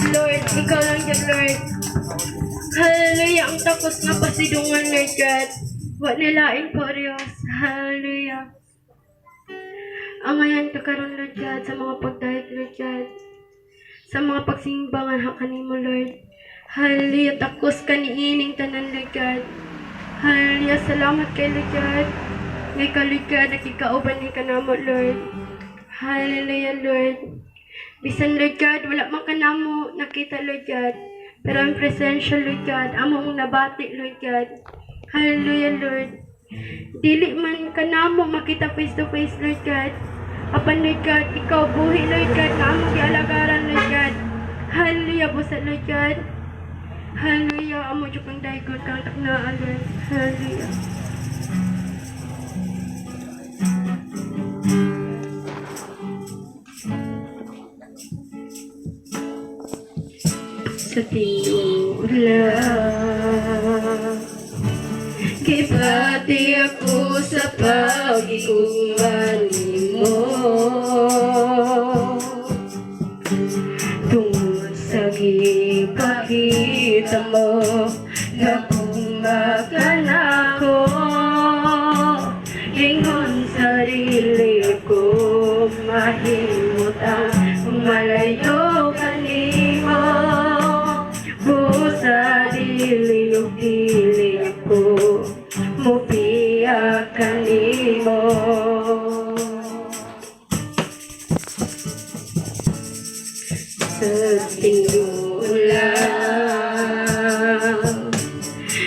Lord, ikaw lang yan, Lord. Hallelujah, ang takos nga pasidungan, Lord God. Wa nilain po, Diyos. Hallelujah. Ang ngayon ka karon, Lord God, sa mga pagdahit, Lord God. Sa mga pagsimbangan, hakanin mo, Lord. Hallelujah, takos ka ni ining tanan, Lord God. Hallelujah, salamat kay Lord God. Ngay ka, Lord God, nakikauban ni ka namo, Lord. Hallelujah, Lord. Bisan, Lord God, wala man ka namo nakita, Lord God. Pero ang presensya, Lord God, among nabati, Lord God. Hallelujah, Lord. Dili man ka namo makita face to face, Lord God. Apan, Lord God, ikaw buhi, Lord God, na among gialagaran, Lord God. Hallelujah, busa, Lord God. Hallelujah, amo dyan kang daigon kang taknaan, Lord. Hallelujah. Sa tinula, kibati ako sa pag-ikuman mo. Tungod sa gipakita mo, nakumakan ako. Ingon sarili ko, mahimot ang malayo kanimo. Sa dili ko, mupiya kanimo. Sa tinula,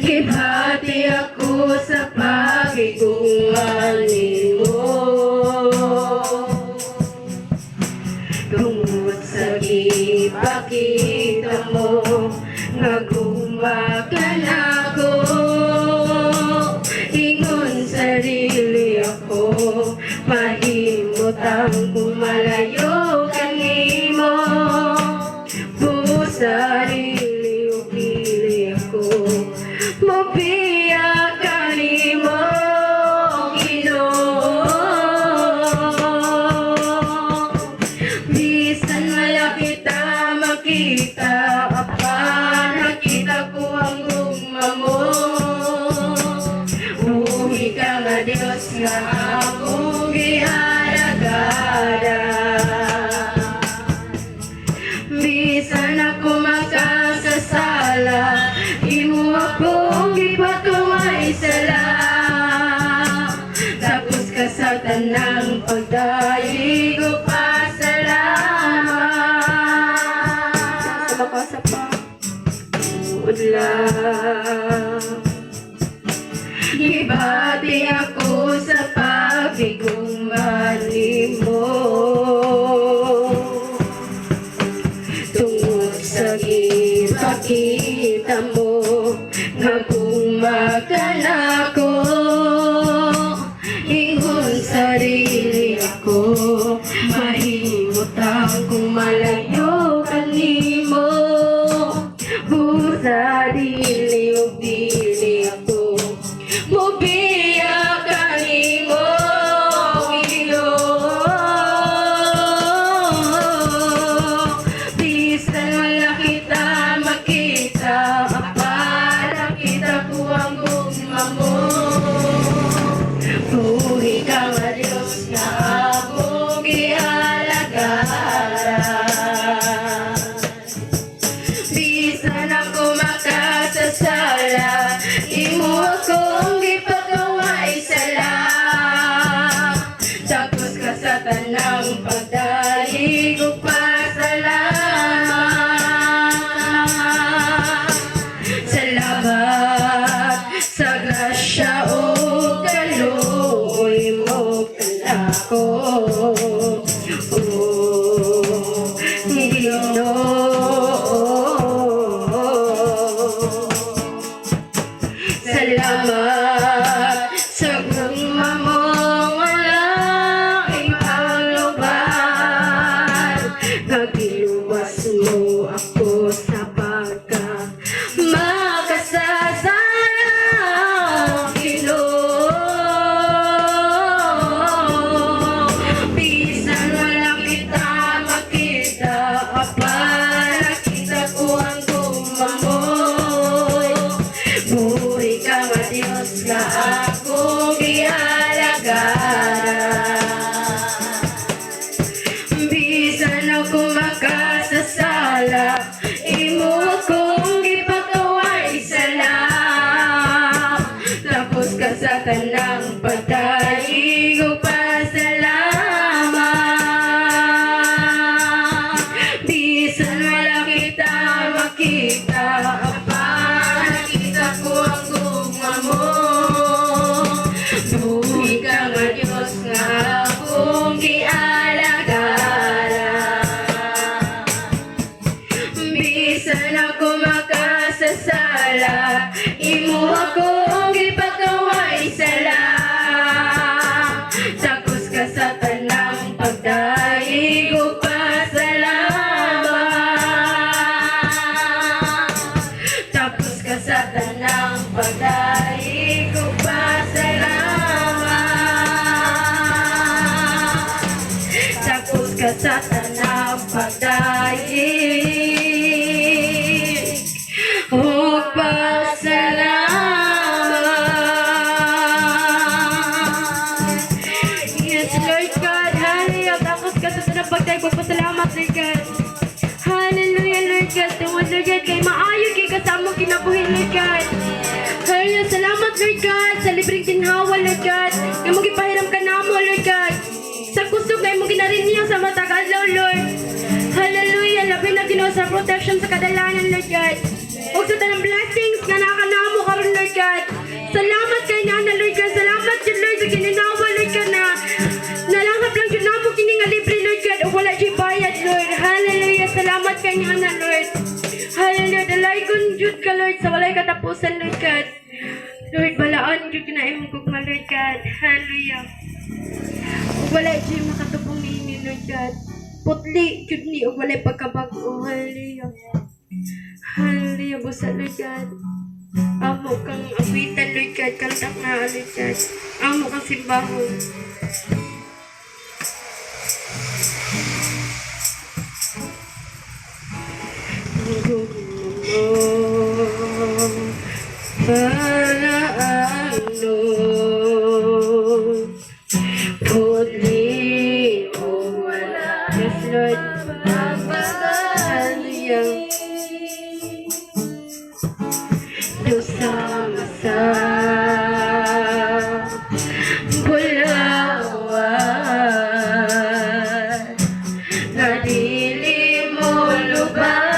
gibati ako sa pag-ikuman nimo. Tungod sa gipakita mo, nagumakan ako. Ingon sarili ako, mahimot ang kumalayo kanimo. Sarili ako, mapiya kanimo. Diyos nga akong gihalagada. Bisan ako makasasala, imo akong gipatuway sala. Tapos ka sa tanang pagdaig o pasalamat. Sa bakasa pa udlang ibati ako sa pagigungani mo. Tungod sa ipakita mo nga kung makanako, ingon sarili ako, mahimutang kung malayo kanimo. Busa dili o dili ako, mubiya kanimo, Ginoo. Bisan wala kita makita, para kita ko ang gugma mo. Buhi ka nga Diyos nga akong gihalagada. Bisan ako makasasala, imo akong gipagaway sala. Tapos ka sa tanang pagdaig o pasalamat. Salamat sa grasya o kaluoy mo kanako, oh Ginoo. Salamat sa gugma mong walang ipagluban. Kagiluwas mo ako sa pagka makasasala, Ginoo. Bisan wala kita makita, para kita ko ang gugma mo. Buhay ka nga Diyos nga akong gihalagada. Bisan ako makasasala, imo akong gipagaway sala. Tapos ka sa tanang pagdaig o pasalamat. Bisan wala kita makita, para kita ko ang gugma mo. Buhi ka nga Diyos nga akong gihalagada. Bisan ako makasasala, imo akong gipagaway sala. Tapos ka sa tanang pagdaig o pasalamat. Tapos ka sa tanang pagdaig o pasalamat. Tapos ka sa tanang pagdaig o pasalamat. Yes, Lord God, hallelujah. Tapos ka sa tanang pagdaig o pasalamat, Lord God. Hallelujah, Lord God. Tungod, Lord God, kay maayo kay kasama kinabuhi, Lord God. Hallelujah. Salamat, Lord God, sa libreng tinhawa, Lord God. Nga mong ipahiram ka na mo, Lord God. Sa kusog na mong ginariniya sa matag adlaw, Lord. Hallelujah. Labi na Ginoo sa protection sa kadalanan, Lord God. O sa tanang blessings nga nakanamo karon, Lord God. Salamat kay Nana, Lord God. Salamat yun, Lord, sa kininawa, Lord God, na nalanghap lang yun na mo kini nga libre, Lord God. O wala di bayad, Lord. Hallelujah. Salamat kay Nana, Lord. Hallelujah. Dalay kun jud ka, Lord, sa walay katapusan, Lord God. Lord, balaan jud na imong gugma, Lord God. Hallelujah. O wala di makatubong ni Lord God. Putli jud ni o walay pagkabago. Hallelujah. Hallelujah. Busa, Lord God. Amo kang awitan, Lord God. Kantak na, Lord God. Amo kang simbahon. Para ano bulawan nga dili mo luban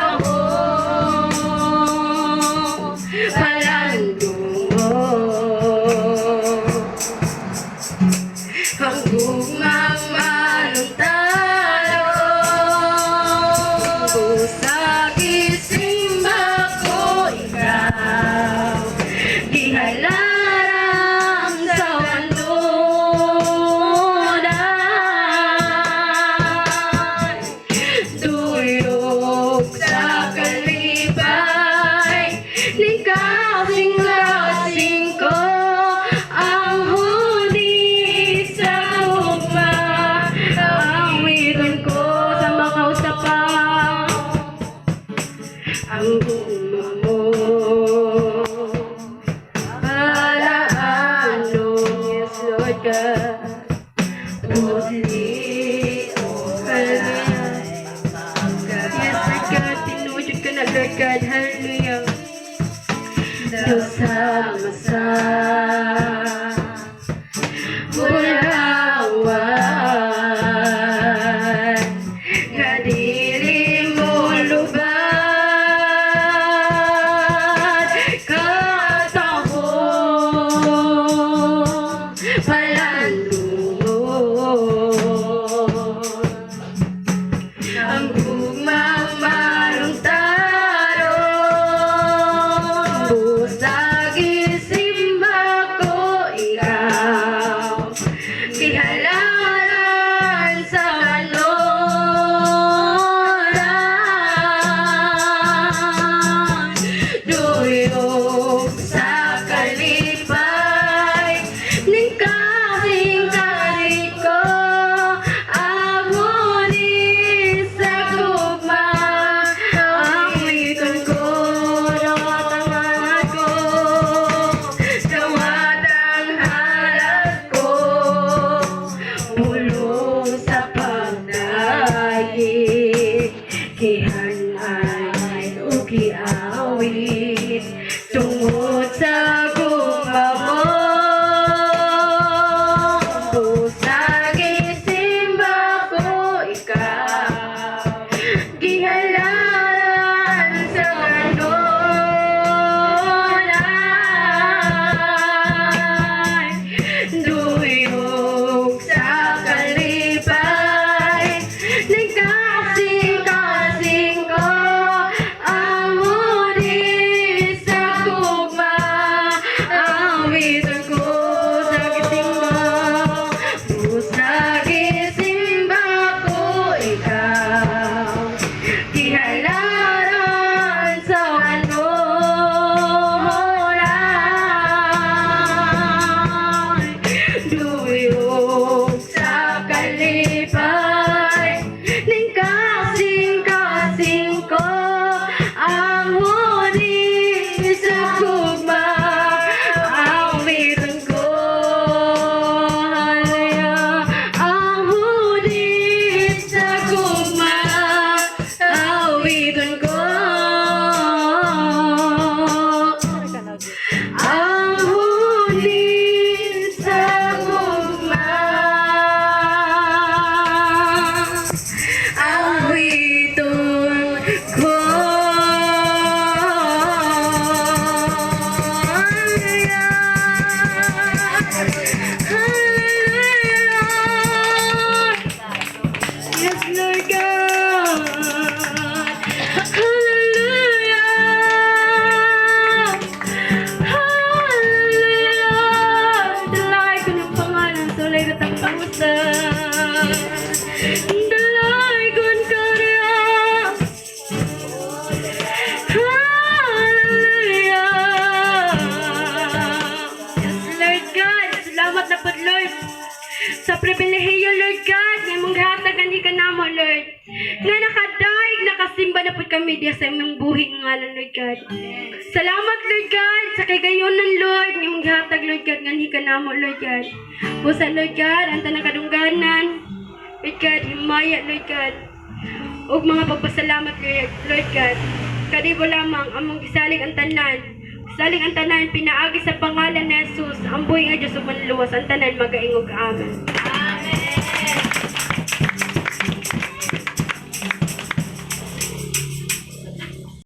katahong palandungo ang gumang manuntalo sa gisimba ko ikaw gihalarang sa wanunan tuyok sa kalibay ni kasing-kasing ko ang huni sa ugma ang witon ko sa makausapang ang ugma mo alaano yes Lord God Holy Hallelujah yes Lord God tinujud ka na Lord God Hallelujah Diyos sama-sa bulawan nga dili mo luban katahong palandungon ang gugmang maruntarong busag isimba ko ikaw ihalaran sa kanoran duyok sa kalipay ning kasing-kasing ko ang huni sa gugma ang witon ko dawatangan ko dawatang halad ko ulo sa pagdaig kihanay o kiawit tungod sa gugma mo busag isimba ko ikaw gihalaran sa kanonan duyok sa kalipay ning kasing-kasing ko ang huni sa gugma ang witon ko sa gisimba busag isimba ko ikaw ihalaran sa kanonan duyok sa kalipay ning kasing-kasing ko ang huni sa gugma ang witon ko Hallelujah ang huni sa gugma ang witon ko ang huni sa gugma ang witon ko yes Lord God Hallelujah Hallelujah dalay ko ng pangalan sulay ko tang pangusan dalay ko ng karya Hallelujah yes Lord God salamat na po Lord sa pribilehiyo Lord God nga mong hatag ani ka namo Lord nga nakadaig nakasimba na po kami diya sa imong buhi nga ngalan Lord God salamat Lord God sa kagayonan Lord nga mong hatag Lord God nga ani ka namo Lord God busa Lord God ang tanang kadungganan Lord God himaya Lord God ug mga pagpasalamat Lord God kanibo lamang among gisalig ang tanan Saling ang tanan pinaagi sa pangalan ni Jesus. Ang buhay nga Diyos ug manluwas ang tanan magaingog amen.